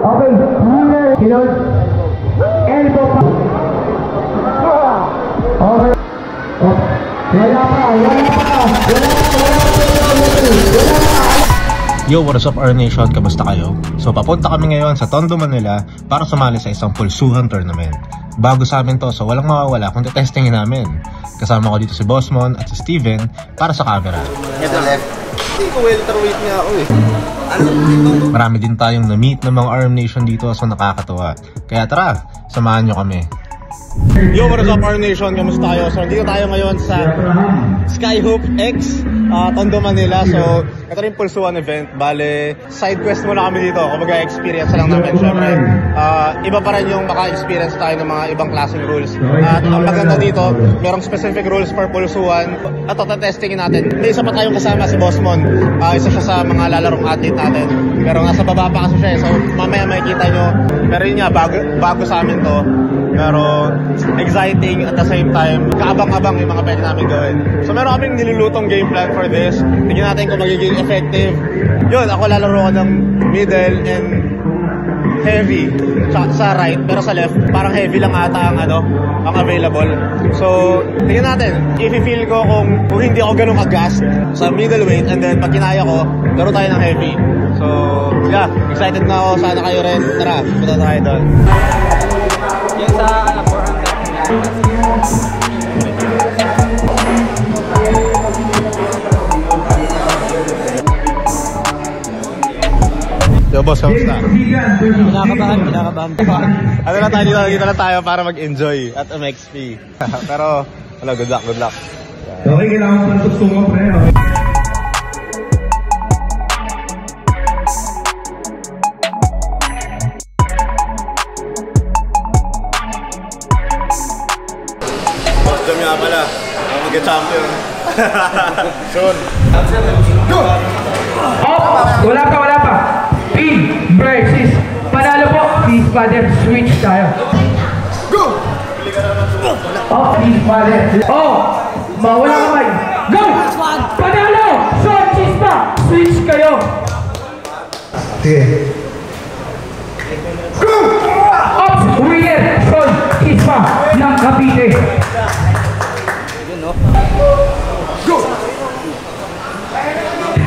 Okay, winner, Hilol. Elbow pa. Okay. Wala pa. Yo, what is up R Nation? Kamusta kayo? So papunta kami ngayon sa Tondo, Manila para sumali sa isang pulsuhan tournament. Bago sa amin to, so walang mawawala kung testingin namin. Kasama ko dito si Bossmon at si Steven para sa camera. Hindi ko welterweight nga ako eh. Marami din tayong na-meet ng mga RM Nation dito, so nakakatuwa. Kaya tara, samahan nyo kami. Yo, what is up R Nation? Kamusta kayo? So dito tayo ngayon sa Skyhook X, Tondo, Manila. So ito rin pulsuhan event. Bale, side quest muna kami dito. Kumbaga experience lang namin. Siyempre, iba pa rin yung maka-experience tayo ng mga ibang klaseng rules. At ang maganda dito, merong specific rules for pulsuhan. At testingin natin. May isa pa tayong kasama, si Bossmon. Isa siya sa mga lalarong athlete natin. Pero nasa baba pa kasi siya. So mamaya makikita nyo. Pero yun nga, bago sa amin to. Pero exciting at the same time, kaabang-abang yung mga pwede namin gawin. So meron kaming nilulutong game plan for this. Tingnan natin kung magiging effective. Yun, ako lalaro ko ng middle and heavy sa right, pero sa left parang heavy lang ata ang ang available. So tingnan natin, i-feel ko kung hindi ako ganun kagas sa middleweight, and then pag kinaya ko, laro tayo ng heavy. So yeah, excited na ako, sana kayo rin. Tara, punta tayo doon. Yung sa 400. Yo boss, kamusta? Kinakabahan. Ano lang tayo dito lang tayo para mag-enjoy at MXP. Pero, good luck. Okay, kailangan mo ng gusto mo, pre. Boss Jam nga pala, mag-champion. Soon. Go! Wala pa. Pin versus panalo po. Please, father, switch tayo. Go! Please, father. Mawala kamay. Go! Panalo! Son, chispa! Switch kayo. Sige. Go! Winner! Son, chispa ng Cavite. Go!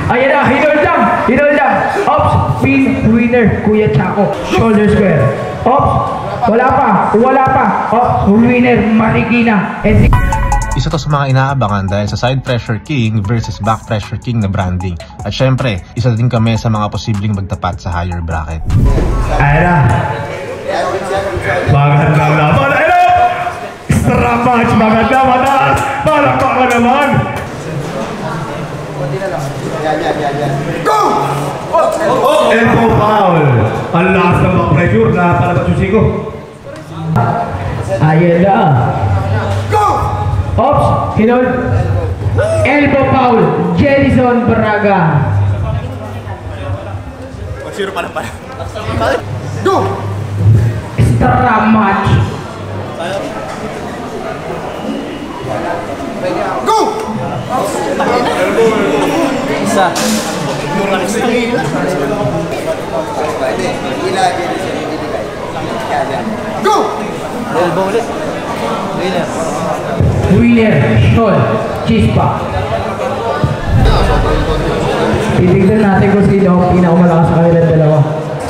Ayan na, hinol lang. Ops, pin, winner, Kuya Chaco. Shoulder square. Ops, wala pa. Ops, winner, Marikina. Isa to sa mga inaabangan dahil sa side pressure king versus back pressure king na branding. At syempre, isa din kami sa mga posibleng magtapat sa higher bracket. Ayan na. Magandang laban. Ayan na! Extra match, magandang mataas. Palakpakan naman. Go! Elbow foul. Ang lakas ng mga pressure na palabas yung siko. Ayan na. Go! Ops, hinol. Elbow foul. Jelison Braga. Zero pala. Go! Extra match. Go! Isa. Go! Elbow ulit. Winner, Sean Chispa. Titignan natin kung sino ang pinakamalakas sa kanilang dalawa.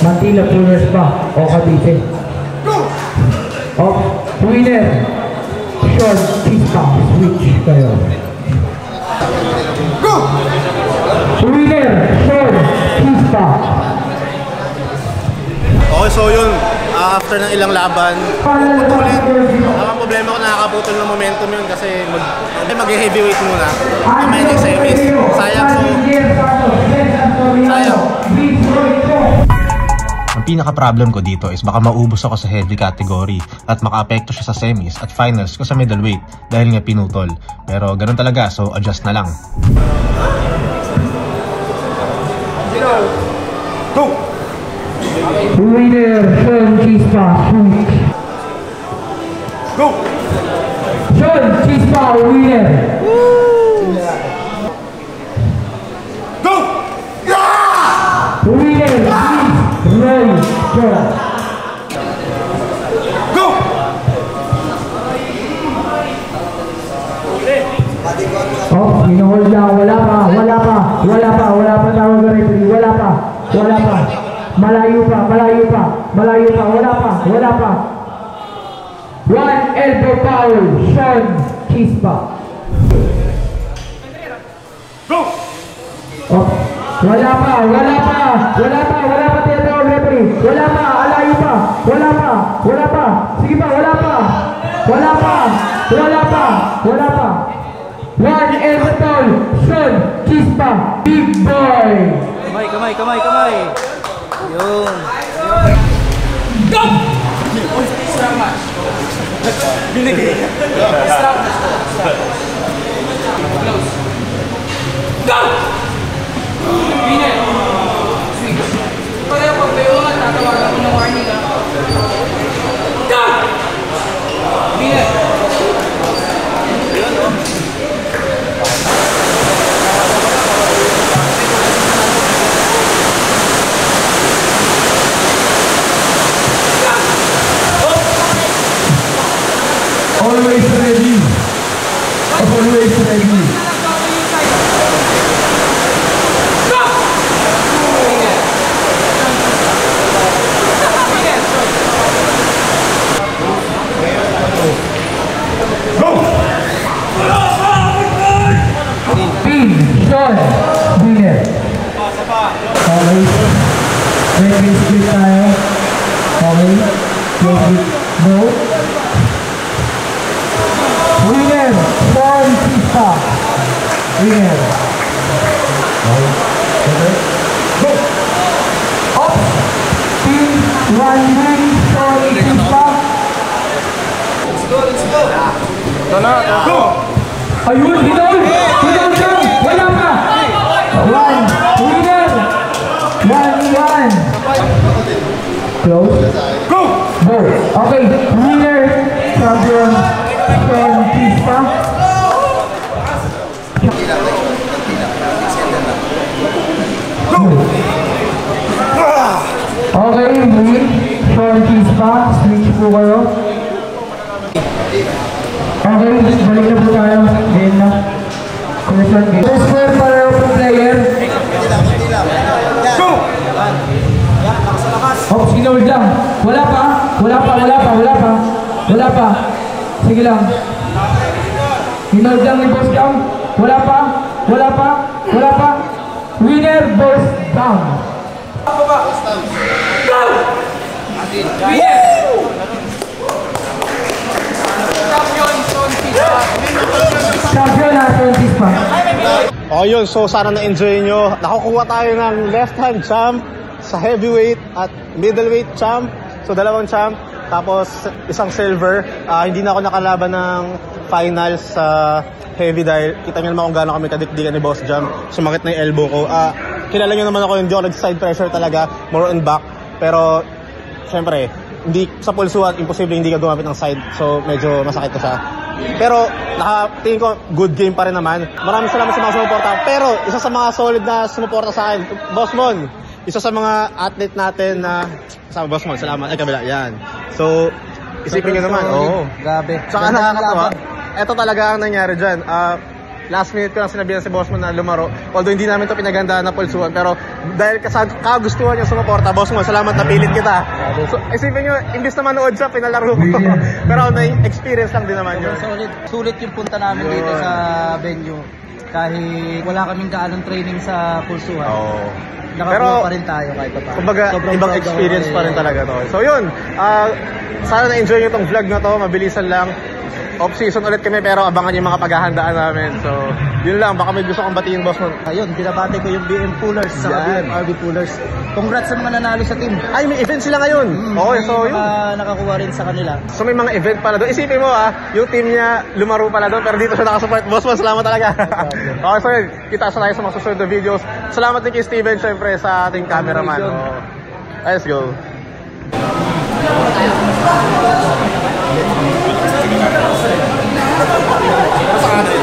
Mantila Pullers ba o Cavite? Winner, Sean Chispa. Switch kayo. Winner, Sean Chispa. Okay, so yun, after ng ilang laban, ang problema ko, nakakaputol ng momentum yun kasi mag-heavyweight muna. Kamay na yung semis. Sayang. Ang pinaka-problem ko dito is baka maubos ako sa heavy category at maka-apekto siya sa semis at finals ko sa middleweight dahil nga pinutol. Pero ganun talaga, so adjust na lang. Go! Winner, Sean Chispa. Go! Sean Chispa, winner. Go! Yeah! Winner, Roy Sean. Oh, hinuhold lang. Wala pa tawag na referee. Wala pa. Malayo pa. Wala pa. One elbow foul, Sean Chispa. Oh, wala pa tinatawag referee. Wala pa. Sige pa, wala pa. One elbow foul, Sean Chispa, big boy. Kamay. Yun. Binigay. Go! Winner! Swing. Pareho pag kayo, tatawagan ko ng warning. Go! Winner! Always ready. Pin, Sean, winner. Okay. Ready split tayo. Okay. No. Winner, Sean Chispa. Winner. Go. Up. Pin, one win, Sean Chispa. Let's go. Go. Ayun, hinol lang. Wala pa. One. Winner. 1-1. Close. Go. Okay. Winner. Champion. Sean Chispa. Okay, win. Sean Chispa. Switch po kayo. Okay, balik na po tayo. Game na. First square pareho po player. Go! Oh, sinold lang. Wala pa. Sige lang. Sinold lang ni Boss Down. Wala pa. Winner, Boss Down. Go! Winner! Champion na Sean Chispa. Okay yun, so sana na-enjoy nyo. Nakakuha tayo ng left hand champ sa heavyweight at middleweight champ. So dalawang champ, tapos isang silver. Hindi na ako nakalaban ng finals sa heavy dahil kita nyo naman kung gaano kami kadikdikan ni Boss Jam. Sumakit na yung elbow ko. Kilala nyo naman ako, hindi ako nag-side pressure talaga, more on back. Pero syempre, hindi sa pulsuhan, imposible hindi ka gumamit ng side. So medyo masakit ko siya. Pero tingin ko good game pa rin naman. Maraming salamat sa mga sumuporta. Pero isa sa mga solid na sumuporta sa akin, Boss Mon, isa sa mga athlete natin na kasama Boss Mon, salamat. Ay, kabila, yan. So isipin nyo naman, Grabe. Tsaka nakakatawa. Ito talaga ang nangyari dyan. Last minute ko lang sinabihan si Boss Mon na lumaro. Although hindi namin ito pinagandaan na pulsuhan. Pero dahil kagustuhan niya sumuporta, Boss Mon, salamat, napilit kita. So isipin nyo, imbis na manood siya, pinalaro ko. Pero na-experience lang din naman yun. Sulit yung punta namin dito sa venue. Kahit wala kaming kaanong training sa pulsuhan. Oo. Nakakuha pa rin tayo kahit pa. Kumbaga, ibang experience pa rin talaga to. So yun, sana na-enjoy nyo itong vlog na to. Mabilisan lang. Off-season ulit kami pero abangan yung mga paghahandaan namin. So, yun lang. Baka may gusto kong batiin, Boss Mon. Ayun, binabati ko yung BM Pullers sa BM RB Pullers. Congrats sa mga nanalo sa team. Ay, may event sila ngayon. Okay, so yun. Nakakuha rin sa kanila. So may mga event pala doon. Isipin mo yung team niya lumaro pala doon pero dito siya nakasupport. Boss Mon, salamat talaga. Okay, so yun. Kita sa tayo sa mga susunod na videos. Salamat din kay Steven, syempre, sa ating cameraman. Let's go. Sa